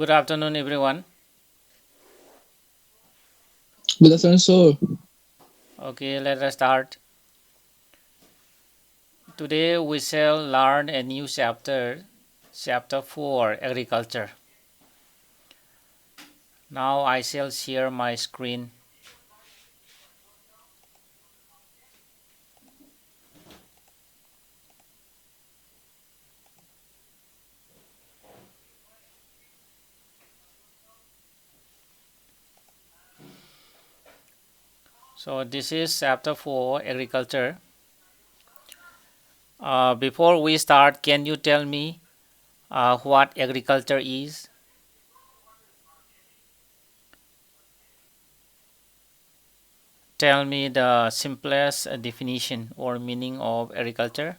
Good afternoon, everyone. Good afternoon, sir. Okay, let us start. Today we shall learn a new chapter, chapter 4, agriculture. Now I shall share my screen. So this is chapter 4, agriculture. Before we start, can you tell me what agriculture is? Tell me the simplest definition or meaning of agriculture.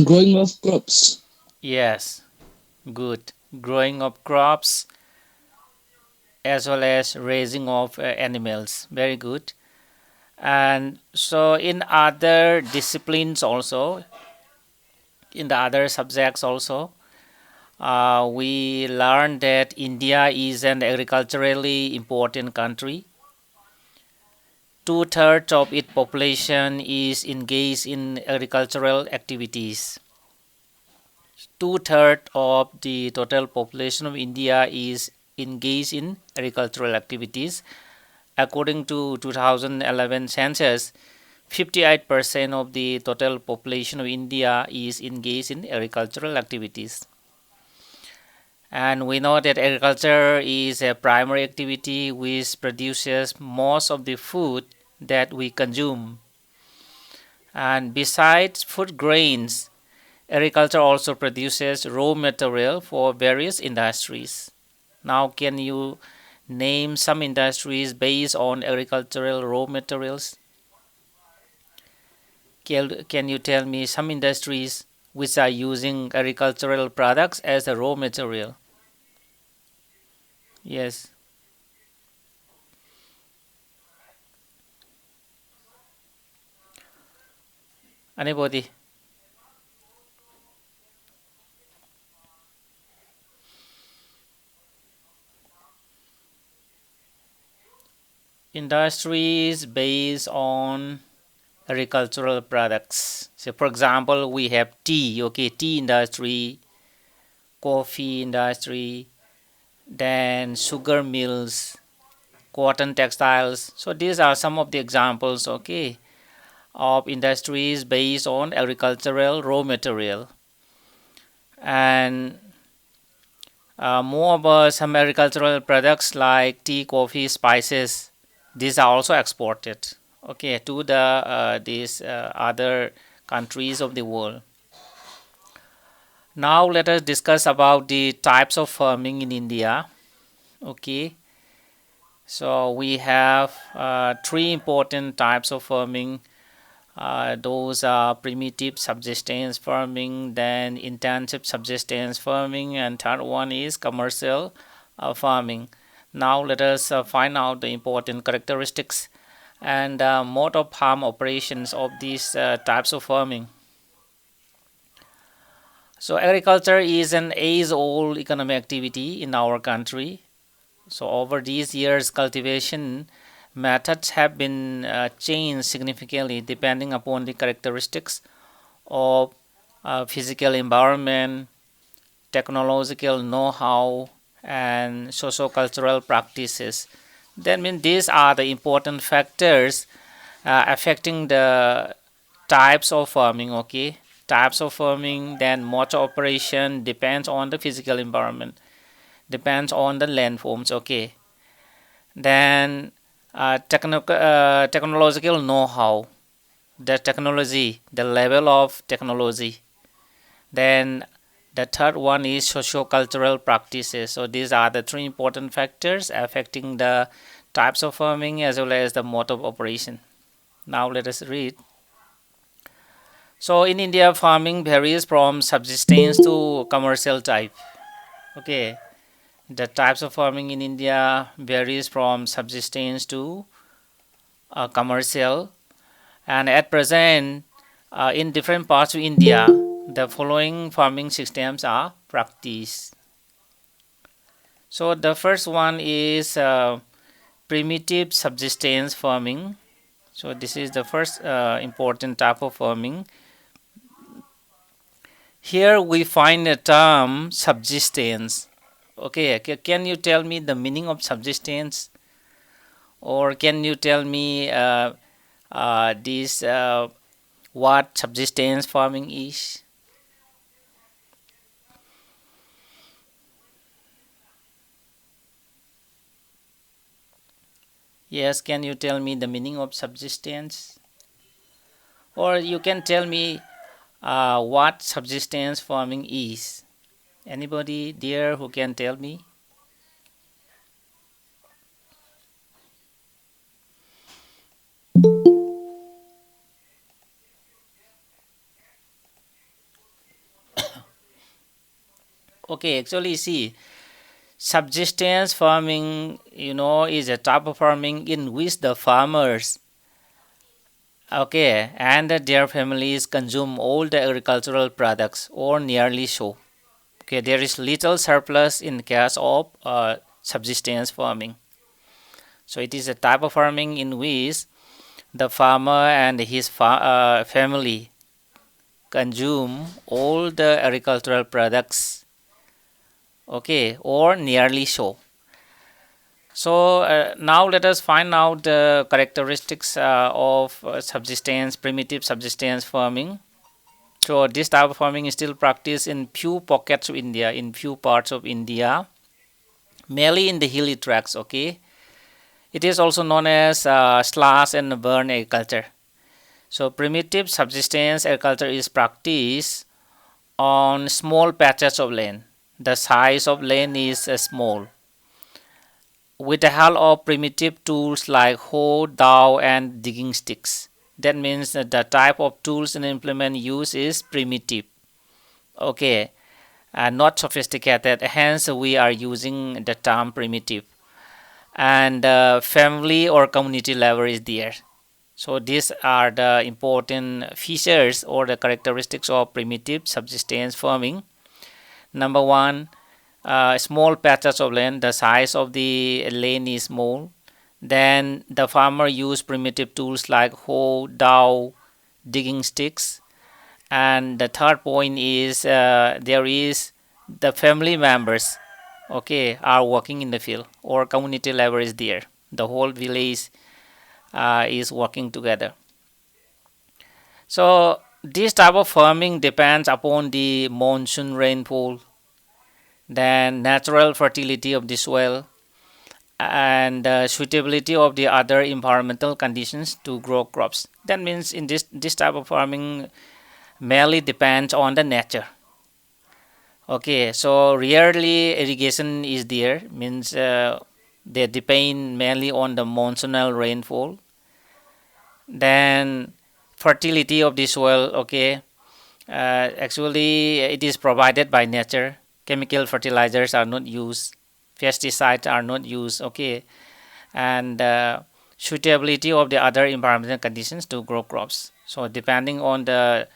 Growing of crops. Yes, good. Growing of crops as well as raising of animals. Very good. And so in other disciplines also, in the other subjects also, we learned that India is an agriculturally important country. Two-thirds of its population is engaged in agricultural activities. Two-thirds of the total population of India is engaged in agricultural activities. According to 2011 census, 58% of the total population of India is engaged in agricultural activities. And we know that agriculture is a primary activity which produces most of the food that we consume. And besides food grains, agriculture also produces raw material for various industries. Now, can you name some industries based on agricultural raw materials? Can you tell me some industries which are using agricultural products as a raw material? Yes. Anybody? Industries based on agricultural products. So, for example, we have tea, okay, tea industry, coffee industry, then sugar mills, cotton textiles. So, these are some of the examples, okay, of industries based on agricultural raw material. And more about some agricultural products like tea, coffee, spices. These are also exported, okay, to the these other countries of the world. Now let us discuss about the types of farming in India. Okay, so we have three important types of farming. Those are primitive subsistence farming, then intensive subsistence farming, and third one is commercial farming. Now let us find out the important characteristics and mode of farm operations of these types of farming. So agriculture is an age-old economic activity in our country. So over these years, cultivation methods have been changed significantly depending upon the characteristics of physical environment, technological know-how, and socio-cultural practices. That means these are the important factors affecting the types of farming. Okay, types of farming, then mode of operation depends on the physical environment, depends on the landforms. Okay, then technological know-how, the technology, the level of technology. Then the third one is socio-cultural practices. So these are the three important factors affecting the types of farming as well as the mode of operation. Now let us read. So in India, farming varies from subsistence to commercial type. Okay, the types of farming in India varies from subsistence to commercial, and at present, in different parts of India, the following farming systems are practice. So the first one is primitive subsistence farming. So this is the first important type of farming. Here we find the term subsistence. Okay, can you tell me the meaning of subsistence, or can you tell me this what subsistence farming is? Yes, can you tell me the meaning of subsistence, or you can tell me what subsistence farming is? Anybody there who can tell me? Okay, actually, see, subsistence farming, is a type of farming in which the farmers, okay, and their families consume all the agricultural products or nearly so. Okay, there is little surplus in case of subsistence farming. So it is a type of farming in which the farmer and his family consume all the agricultural products, okay, or nearly so. So now let us find out the characteristics of primitive subsistence farming. So this type of farming is still practiced in few pockets of India, in few parts of India, mainly in the hilly tracts. Okay, it is also known as slash and burn agriculture. So primitive subsistence agriculture is practiced on small patches of land. The size of land is small, with the help of primitive tools like hoe, dowel, and digging sticks. That means that the type of tools and implement used is primitive. Okay, not sophisticated. Hence, we are using the term primitive. And family or community level is there. So these are the important features or the characteristics of primitive subsistence farming. Number one, small patches of land. The size of the land is small. Then the farmer use primitive tools like hoe, dowel, digging sticks. And the third point is there is the family members, okay, are working in the field or community level is there. The whole village is working together. So this type of farming depends upon the monsoon rainfall, then natural fertility of the soil, and suitability of the other environmental conditions to grow crops. That means in this type of farming mainly depends on the nature. Okay, so rarely irrigation is there, means they depend mainly on the monsoonal rainfall. Then fertility of the soil, okay, actually it is provided by nature. Chemical fertilizers are not used, pesticides are not used, okay, and suitability of the other environmental conditions to grow crops. So depending on the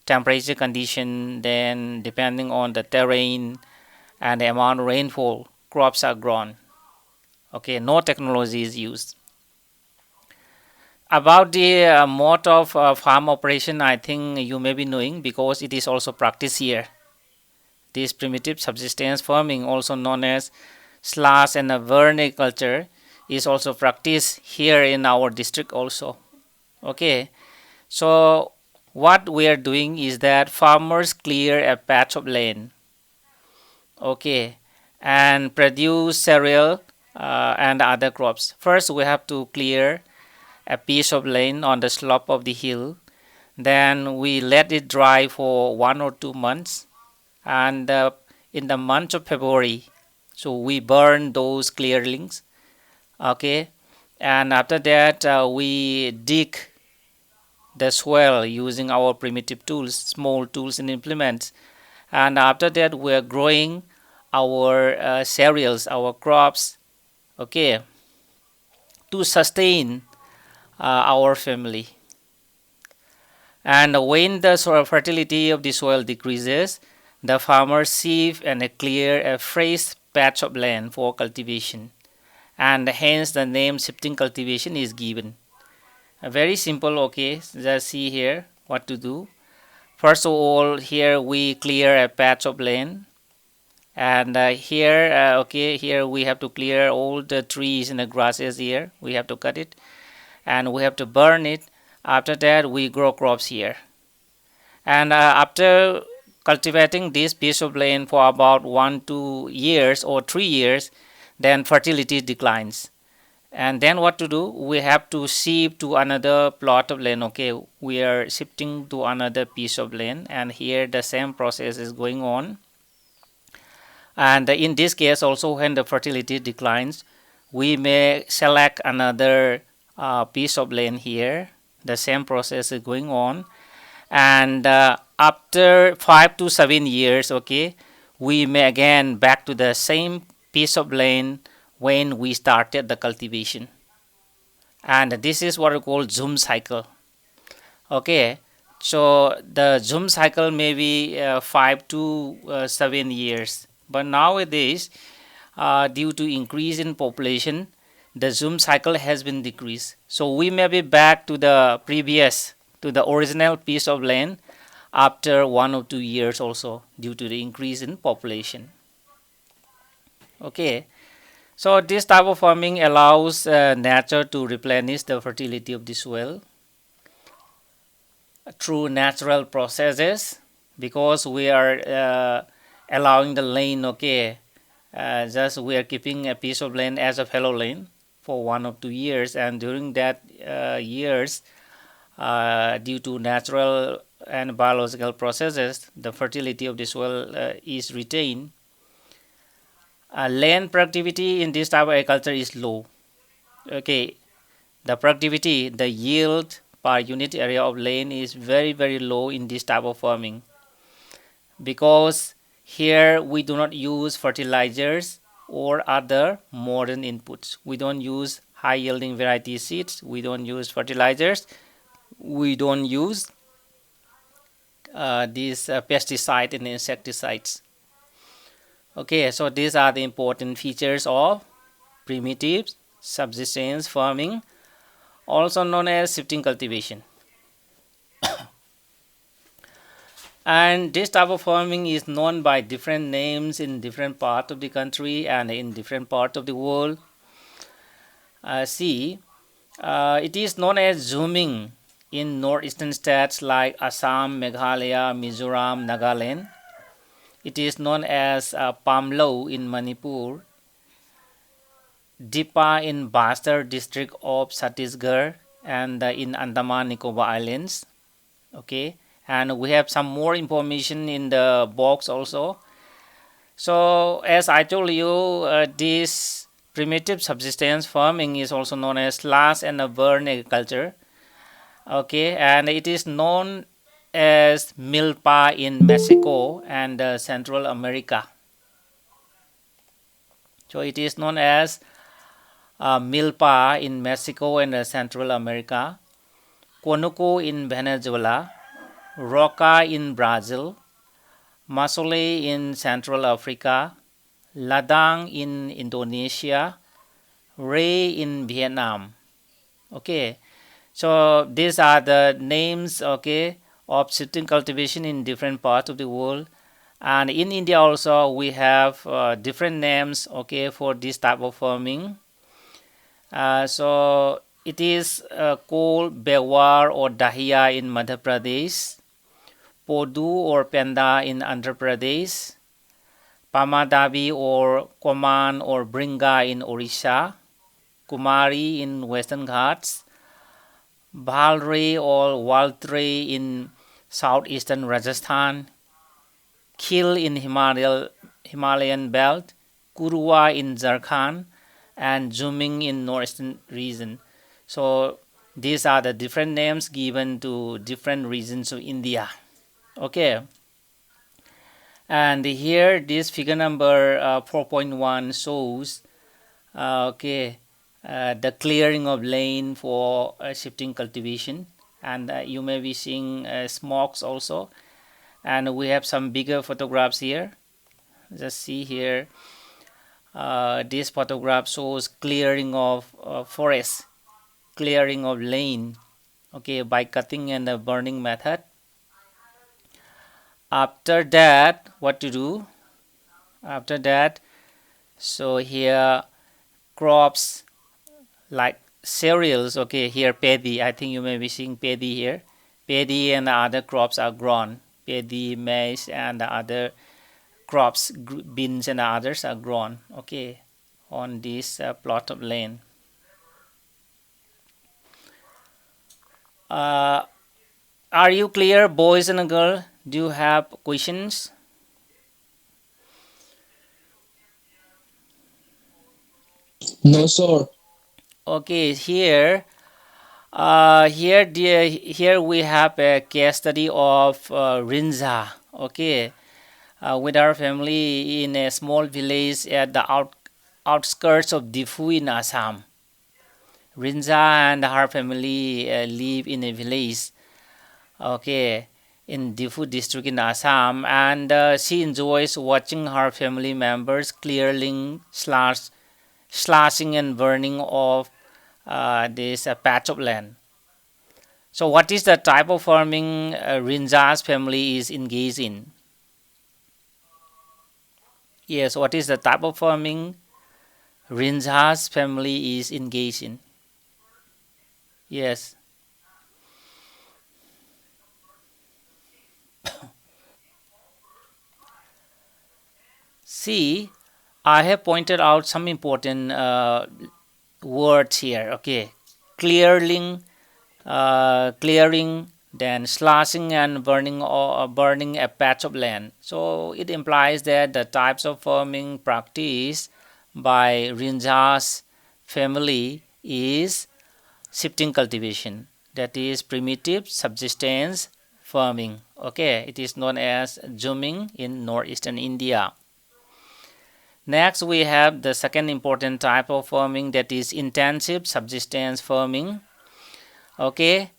temperature condition, then depending on the terrain and the amount of rainfall, crops are grown. Okay, no technology is used. About the mode of farm operation, I think you may be knowing because it is also practiced here. This primitive subsistence farming, also known as slash and verniculture, is also practiced here in our district also. Okay, so what we are doing is that farmers clear a patch of land, okay, and produce cereal and other crops. First, we have to clear a piece of land on the slope of the hill. Then we let it dry for 1 or 2 months, and in the month of February, so we burn those clearings, okay, and after that we dig the soil using our primitive tools, small tools and implements, and after that we are growing our cereals, our crops, okay, to sustain our family. And when the soil fertility of the soil decreases, the farmer sieve and clear a fresh patch of land for cultivation, and hence the name shifting cultivation is given. Very simple. Okay, just see here what to do. First of all, here we clear a patch of land, and here we have to clear all the trees and the grasses. Here we have to cut it, and we have to burn it. After that, we grow crops here, and after cultivating this piece of land for about 1 2 years or 3 years, then fertility declines. And then what to do? We have to shift to another plot of land. Okay, we are shifting to another piece of land, and here the same process is going on. And in this case also, when the fertility declines, we may select another piece of land here. The same process is going on, and after 5 to 7 years, okay, we may again back to the same piece of land when we started the cultivation, and this is what we call zoom cycle. Okay, so the zoom cycle may be 5 to 7 years, but nowadays, due to increase in population, the zoom cycle has been decreased, so we may be back to the previous, to the original piece of land after 1 or 2 years also, due to the increase in population. Okay, so this type of farming allows nature to replenish the fertility of the soil through natural processes, because we are allowing the land. Okay, just we are keeping a piece of land as a fallow land for 1 or 2 years, and during that years, due to natural and biological processes, the fertility of the soil is retained. Land productivity in this type of agriculture is low. Okay, the productivity, the yield per unit area of land is very low in this type of farming, because here we do not use fertilizers or other modern inputs. We don't use high yielding variety seeds, we don't use fertilizers, we don't use these pesticide and insecticides. Okay, so these are the important features of primitive subsistence farming, also known as shifting cultivation. And this type of farming is known by different names in different parts of the country and in different parts of the world. It is known as zooming in northeastern states like Assam, Meghalaya, Mizoram, Nagaland. It is known as Pamlo in Manipur, Dipa in Bastar district of Chhattisgarh, and in Andaman Nicobar Islands. Okay, and we have some more information in the box also. So as I told you, this primitive subsistence farming is also known as slash and burn agriculture. Okay, and it is known as milpa in Mexico and Central America. So it is known as milpa in Mexico and Central America, Conuco in Venezuela, Roca in Brazil, Masole in Central Africa, Ladang in Indonesia, Ray in Vietnam. Okay, so these are the names, okay, of shifting cultivation in different parts of the world. And in India also we have different names, okay, for this type of farming. So it is called Bewar or Dahiya in Madhya Pradesh, Podu or Penda in Andhra Pradesh, Pamadabi or Koman or Bringa in Orissa, Kumari in Western Ghats, Bhalre or Waltre in southeastern Rajasthan, Khil in Himalayan belt, Kurwa in Jharkhand, and Zooming in northeastern region. So these are the different names given to different regions of India. Okay, and here this figure number 4.1 shows the clearing of land for shifting cultivation, and you may be seeing smokes also. And we have some bigger photographs here. Just see here. This photograph shows clearing of forest, clearing of lane, okay, by cutting and the burning method. After that, what to do? After that, so here crops like cereals, okay, here paddy. I think you may be seeing paddy here. Paddy and the other crops are grown. Paddy, maize, and the other crops, beans and the others are grown, okay, on this plot of land. Uh, are you clear, boys and girls? Do you have questions? No, sir. Okay, here, here we have a case study of Rinza. Okay, with our family in a small village at the outskirts of Difu in Assam. Rinza and her family live in a village, okay, in Difu district in Assam, and she enjoys watching her family members clearing, slashing and burning of this patch of land. So, what is the type of farming Rinza's family is engaged in? Yes, what is the type of farming Rinza's family is engaged in? Yes. See, I have pointed out some important words here. Okay, clearing, clearing, then slashing and burning or burning a patch of land. So it implies that the types of farming practiced by Rinja's family is shifting cultivation. That is primitive subsistence farming. Okay, it is known as zooming in northeastern India. Next, we have the second important type of farming, that is intensive subsistence farming. Okay,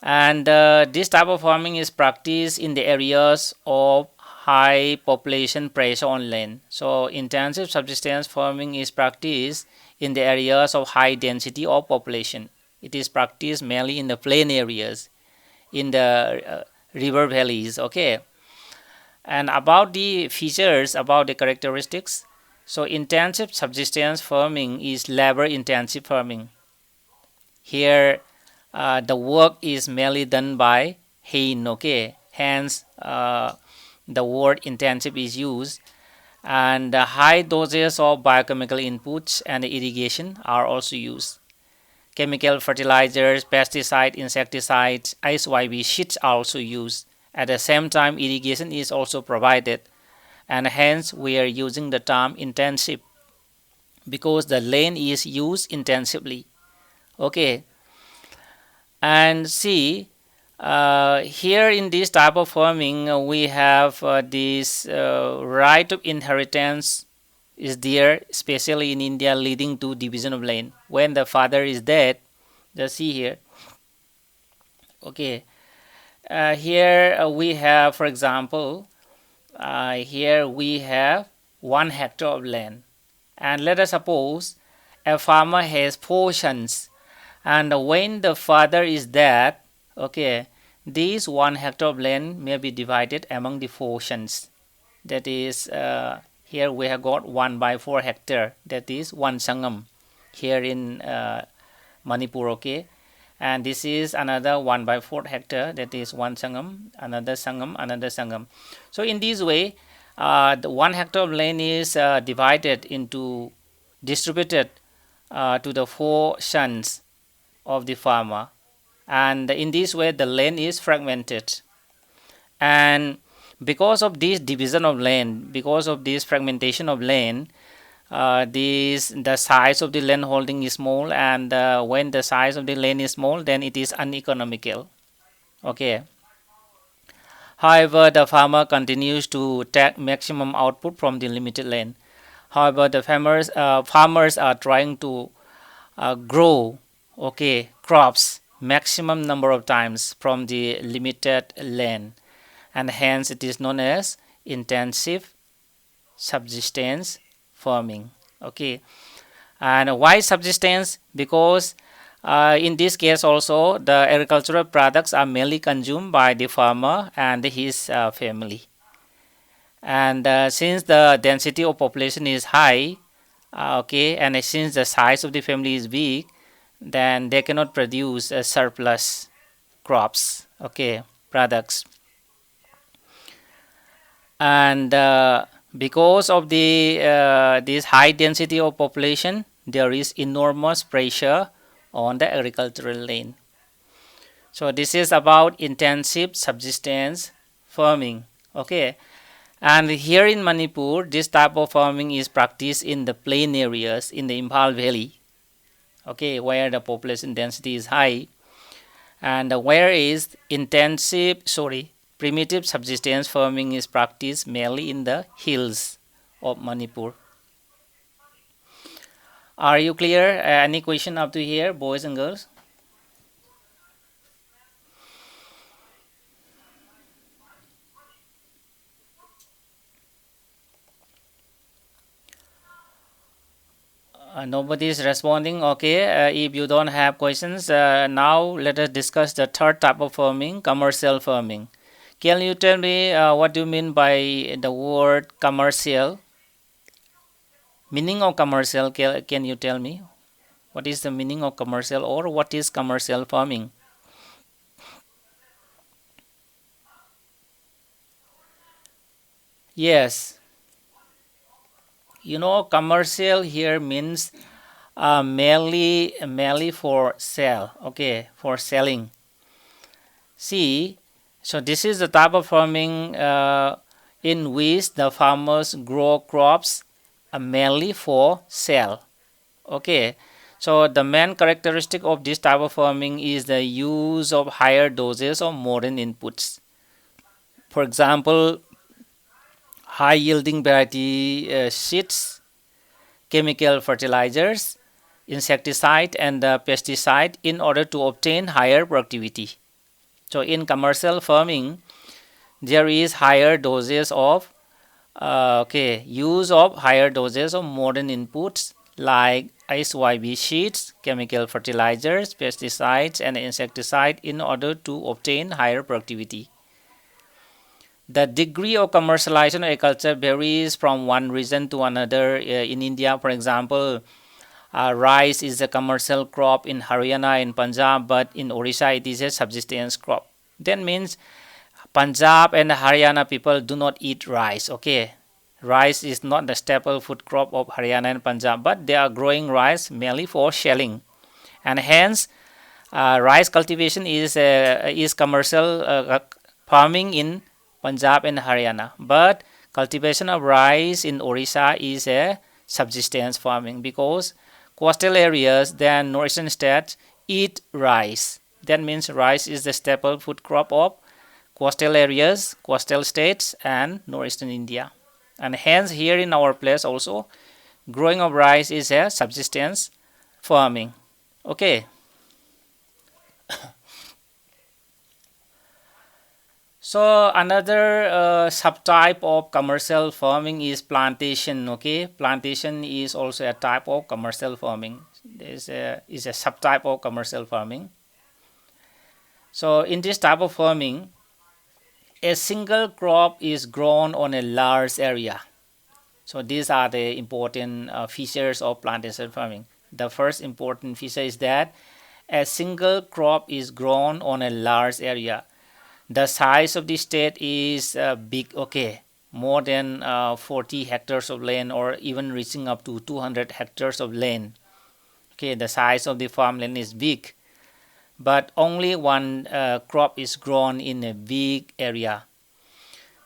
and this type of farming is practiced in the areas of high population pressure on land. So, intensive subsistence farming is practiced in the areas of high density of population. It is practiced mainly in the plain areas, in the river valleys. Okay, and about the features, about the characteristics. So intensive subsistence farming is labor intensive farming. Here the work is mainly done by hand, okay, hence the word intensive is used, and high doses of biochemical inputs and irrigation are also used. Chemical fertilizers, pesticide, insecticides, ISYB sheets are also used. At the same time, irrigation is also provided, and hence we are using the term intensive because the land is used intensively. Okay, and see, here in this type of farming we have this right of inheritance is there, especially in India, leading to division of land when the father is dead. Just see here. Okay, here we have, for example, here we have 1 hectare of land, and let us suppose a farmer has 4 sons, and when the father is dead, okay, this 1 hectare of land may be divided among the 4 sons. That is, here we have got 1/4 hectare, that is 1 sangam here in Manipur. Okay, and this is another 1/4 hectare, that is 1 sangam, another sangam, another sangam. So in this way, the 1 hectare of land is divided into, distributed to the 4 sons of the farmer, and in this way the land is fragmented. And because of this division of land, because of this fragmentation of land, the size of the land holding is small, and when the size of the land is small, then it is uneconomical. Okay, however the farmer continues to take maximum output from the limited land. However, the farmers are trying to grow, okay, crops maximum number of times from the limited land, and hence it is known as intensive subsistence farming. Okay, and why subsistence? Because in this case also the agricultural products are mainly consumed by the farmer and his family, and since the density of population is high, okay, and since the size of the family is big, then they cannot produce a surplus crops, okay, products. And because of the this high density of population, there is enormous pressure on the agricultural land. So this is about intensive subsistence farming. Okay, and here in Manipur, this type of farming is practiced in the plain areas in the Imphal Valley. Okay, where the population density is high, and where is primitive subsistence farming is practiced mainly in the hills of Manipur. Are you clear? Any question up to here, boys and girls? Nobody is responding. Okay, if you don't have questions, now let us discuss the third type of farming, commercial farming. Can you tell me what do you mean by the word commercial? Meaning of commercial, can you tell me? What is the meaning of commercial, or what is commercial farming? Yes, commercial here means mainly for sale, okay, for selling. See, so this is the type of farming in which the farmers grow crops mainly for sale. Okay, so the main characteristic of this type of farming is the use of higher doses of modern inputs. For example, high yielding variety seeds, chemical fertilizers, insecticide, and pesticide in order to obtain higher productivity. So in commercial farming, there is higher doses of use of higher doses of modern inputs like SYB seeds, chemical fertilizers, pesticides, and insecticide in order to obtain higher productivity. The degree of commercialization of agriculture varies from one region to another. In India, for example, rice is a commercial crop in Haryana and Punjab, but in Orissa it is a subsistence crop. That means Punjab and Haryana people do not eat rice. Okay, rice is not the staple food crop of Haryana and Punjab, but they are growing rice mainly for selling, and hence rice cultivation is commercial farming in Punjab and Haryana. But cultivation of rice in Orissa is a subsistence farming because coastal areas than northern states eat rice. That means rice is the staple food crop of coastal areas, coastal states, and northern India. And hence, here in our place also, growing of rice is a subsistence farming. Okay. So another subtype of commercial farming is plantation. Okay, plantation is also a type of commercial farming. Is a subtype of commercial farming. So in this type of farming, a single crop is grown on a large area. So these are the important features of plantation farming. The first important feature is that a single crop is grown on a large area. The size of the state is big, okay, more than 40 hectares of land, or even reaching up to 200 hectares of land. Okay, the size of the farmland is big, but only one crop is grown in a big area.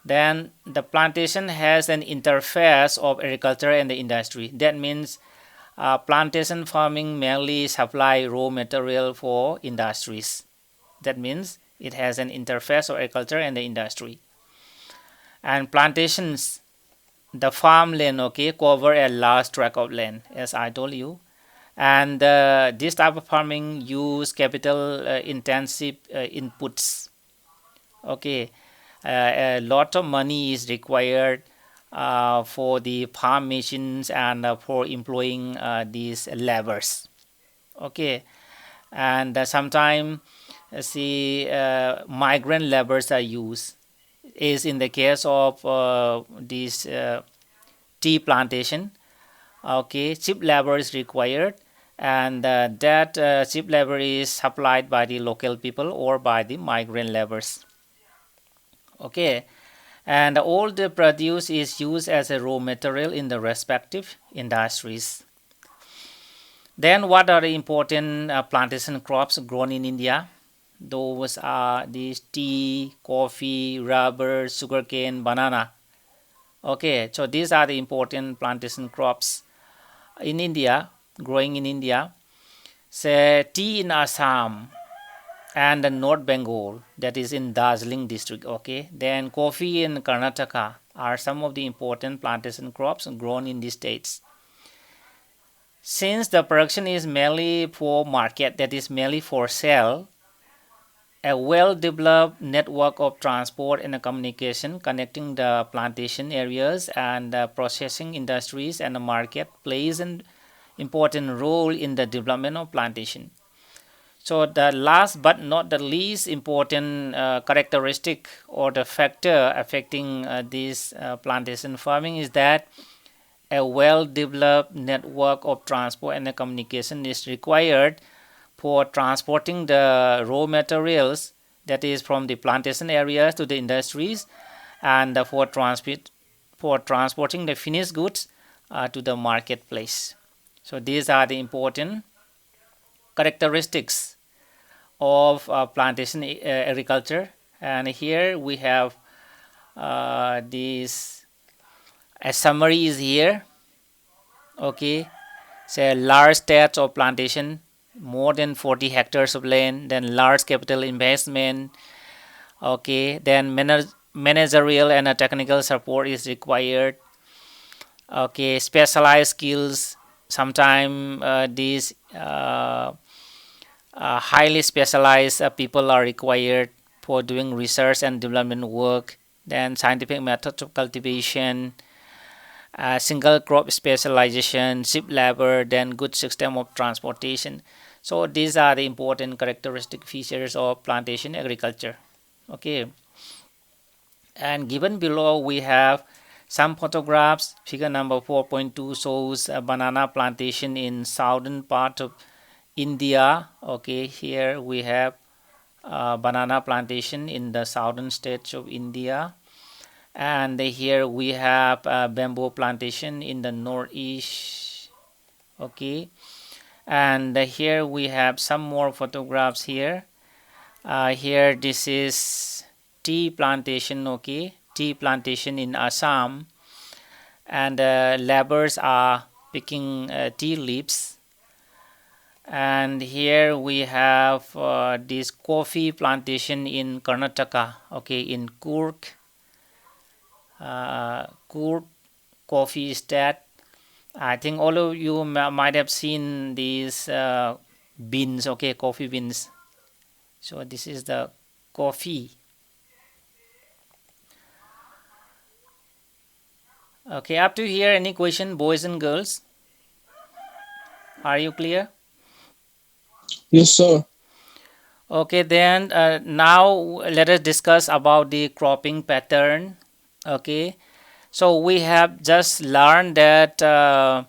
Then the plantation has an interface of agriculture and the industry. That means plantation farming mainly supply raw material for industries. That means it has an interface of agriculture and the industry. And plantations, the farmland, okay, cover a large tract of land, as I told you. And this type of farming use capital intensive inputs. Okay, A lot of money is required for the farm machines and for employing these laborers. Okay, and sometimes see migrant laborers are used. Is in the case of this tea plantation. Okay, cheap labor is required, and that cheap labor is supplied by the local people or by the migrant laborers. Okay, and all the produce is used as a raw material in the respective industries. Then what are the important plantation crops grown in India? Those are these tea, coffee, rubber, sugarcane, banana. Okay, so these are the important plantation crops in India, growing in India. Say tea in Assam and North Bengal, that is in Darjeeling district. Okay, then coffee in Karnataka are some of the important plantation crops grown in these states. Since the production is mainly for market, that is mainly for sale, a well-developed network of transport and communication connecting the plantation areas and the processing industries and the market plays an important role in the development of plantation. So the last but not the least important characteristic or the factor affecting this plantation farming is that a well-developed network of transport and communication is required for transporting the raw materials, that is from the plantation areas to the industries, and for transporting the finished goods to the marketplace. So these are the important characteristics of plantation agriculture. And here we have this a summary is here. Okay, say large stats of plantation, more than 40 hectares of land, then large capital investment. Okay, then managerial and technical support is required. Okay, specialized skills, sometimes these highly specialized people are required for doing research and development work. Then scientific methods of cultivation, single crop specialization, cheap labor, then good system of transportation. So these are the important characteristic features of plantation agriculture. Okay, and given below we have some photographs. Figure number 4.2 shows a banana plantation in southern part of India. Okay, here we have banana plantation in the southern states of India, and here we have bamboo plantation in the northeast. Okay, and here we have some more photographs here. Here this is tea plantation. Okay, tea plantation in Assam, and laborers are picking tea leaves. And here we have this coffee plantation in Karnataka. Okay, in Kurk coffee estate. I think all of you might have seen these beans. Okay, coffee beans. So this is the coffee. Okay, up to here, any question, boys and girls? Are you clear? Yes, sir. Okay, then now let us discuss about the cropping pattern. Okay, so we have just learned that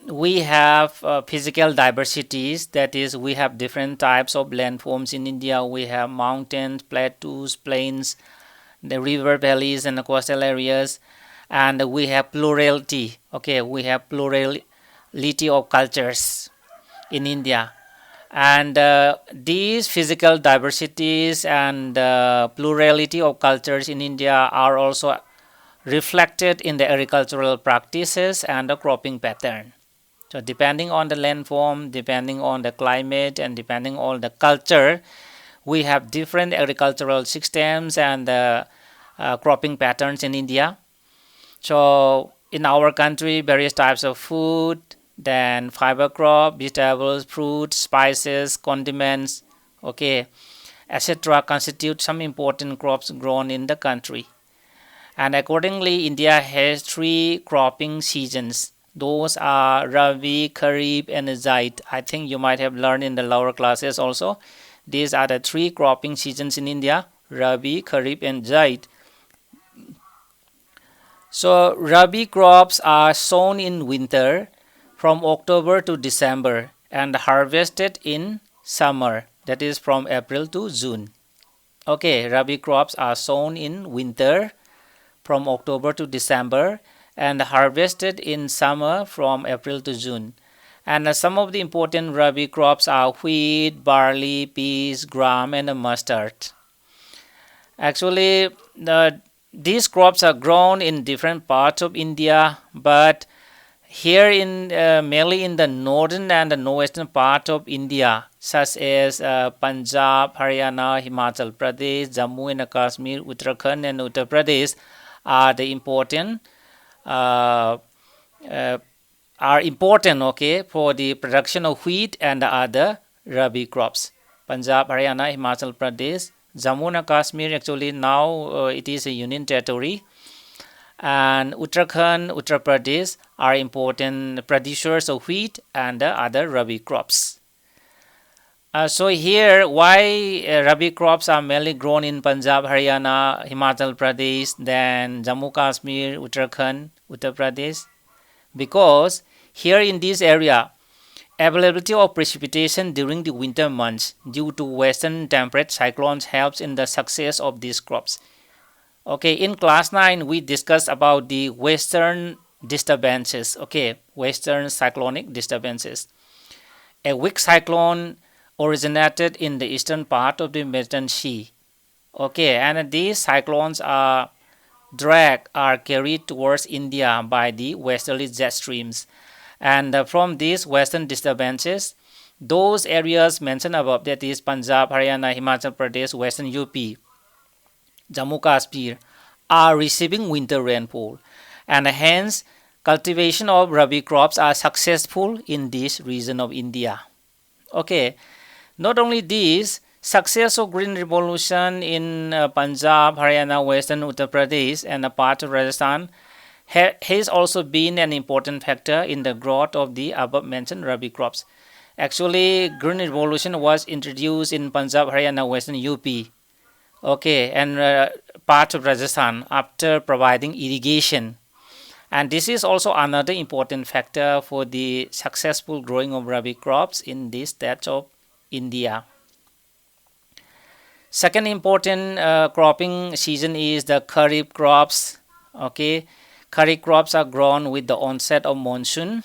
we have physical diversities, that is we have different types of landforms in India. We have mountains, plateaus, plains, the river valleys and the coastal areas, and we have plurality. Okay, we have plurality of cultures in India, and these physical diversities and plurality of cultures in India are also reflected in the agricultural practices and the cropping pattern. So depending on the landform, depending on the climate, and depending on the culture, we have different agricultural systems and cropping patterns in India. So in our country, various types of food, then fiber crop, vegetables, fruits, spices, condiments. Okay, etc. constitute some important crops grown in the country. And accordingly, India has three cropping seasons. Those are Rabi, Kharif, and Zaid. I think you might have learned in the lower classes also. These are the three cropping seasons in India: Rabi, Kharif, and Zaid. So Rabi crops are sown in winter from October to December and harvested in summer, that is from April to June. Okay, Rabi crops are sown in winter from October to December and harvested in summer from April to June. And some of the important Rabi crops are wheat, barley, peas, gram, and mustard. Actually, these crops are grown in different parts of India, but here in mainly in the northern and the northwestern part of India, such as Punjab, Haryana, Himachal Pradesh, Jammu and Kashmir, Uttarakhand, and Uttar Pradesh, are the important uh, uh, okay, for the production of wheat and other Rabi crops. Punjab, Haryana, Himachal Pradesh, Jammu and Kashmir, actually now it is a union territory, and Uttarakhand, Uttar Pradesh are important producers of wheat and other Rabi crops. So here, why Rabi crops are mainly grown in Punjab, Haryana, Himachal Pradesh, then Jammu Kashmir, Uttarakhand, Uttar Pradesh? Because here in this area, availability of precipitation during the winter months due to western temperate cyclones helps in the success of these crops. Okay, in class 9 we discussed about the western disturbances, okay, western cyclonic disturbances. A weak cyclone originated in the eastern part of the Mediterranean Sea. Okay, and these cyclones are carried towards India by the westerly jet streams. And from these western disturbances, those areas mentioned above, that is Punjab, Haryana, Himachal Pradesh, Western UP, Jammu Kashmir, are receiving winter rainfall, and hence cultivation of Rabi crops are successful in this region of India. Okay, not only this, success of green revolution in Punjab, Haryana, Western Uttar Pradesh, and a part of Rajasthan has also been an important factor in the growth of the above mentioned Rabi crops. Actually, green revolution was introduced in Punjab, Haryana, Western UP, okay, and part of Rajasthan after providing irrigation. And this is also another important factor for the successful growing of Rabi crops in these states of India. Second important cropping season is the Kharif crops. Okay, Kharif crops are grown with the onset of monsoon.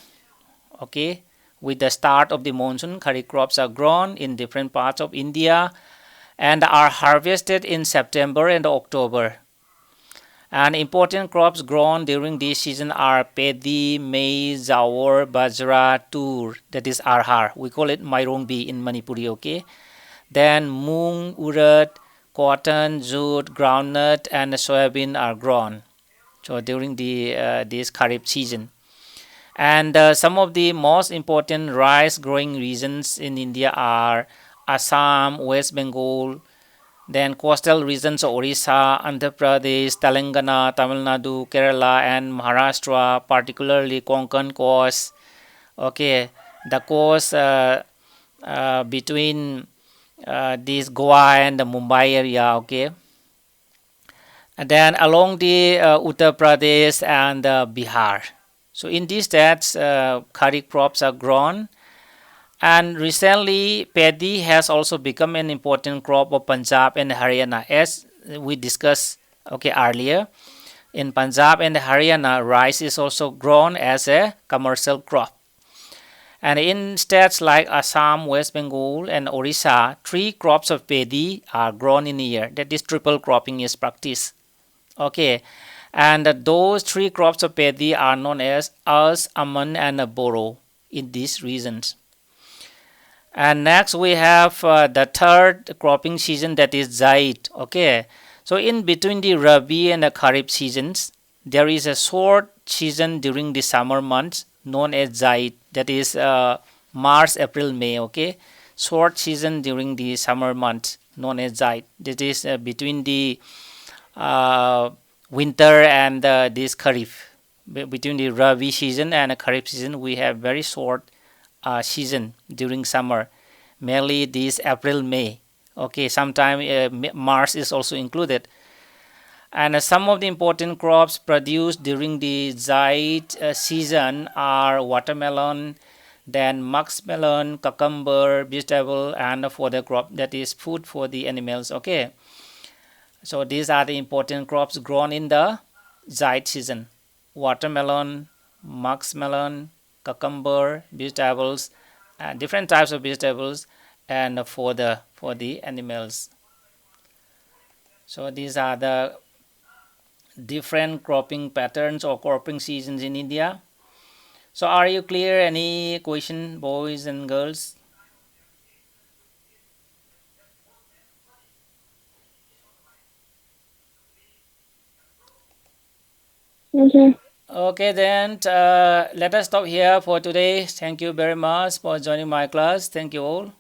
Okay, with the start of the monsoon, Kharif crops are grown in different parts of India and are harvested in September and October. And important crops grown during this season are paddy, maize, jawar, bajra, tur, that is arhar. We call it mairongbi in Manipuri, okay? Then mung, urad, cotton, jute, groundnut, and soybean are grown. So during the this Kharif season. And some of the most important rice growing regions in India are Assam, West Bengal, then coastal regions of Orissa, Andhra Pradesh, Telangana, Tamil Nadu, Kerala, and Maharashtra, particularly Konkan coast. Okay, the coast between this Goa and the Mumbai area. Okay, and then along the Uttar Pradesh and Bihar. So in these states, kharif crops are grown. And recently, paddy has also become an important crop of Punjab and Haryana, as we discussed earlier. In Punjab and Haryana, rice is also grown as a commercial crop. And in states like Assam, West Bengal, and Orissa, 3 crops of paddy are grown in a year. That is, triple cropping is practiced. Okay, and those 3 crops of paddy are known as almond, and boro in these regions. And next we have the third cropping season, that is Zaid. Okay, so in between the Rabi and the Kharif seasons, there is a short season during the summer months known as Zaid. That is March, April, May. Okay, short season during the summer months known as Zaid. This is between the winter and this Kharif. Between the Rabi season and the Kharif season, we have very short season during summer, mainly this April, May. Okay, sometime March is also included. And some of the important crops produced during the Zaid season are watermelon, then muskmelon, cucumber, vegetable, and for the crop that is food for the animals. Okay, so these are the important crops grown in the Zaid season: watermelon, muskmelon, cucumber, vegetables, different types of vegetables, and for the animals. So these are the different cropping patterns or cropping seasons in India. So are you clear? Any question, boys and girls? Okay. Okay, then let us stop here for today. Thank you very much for joining my class. Thank you all.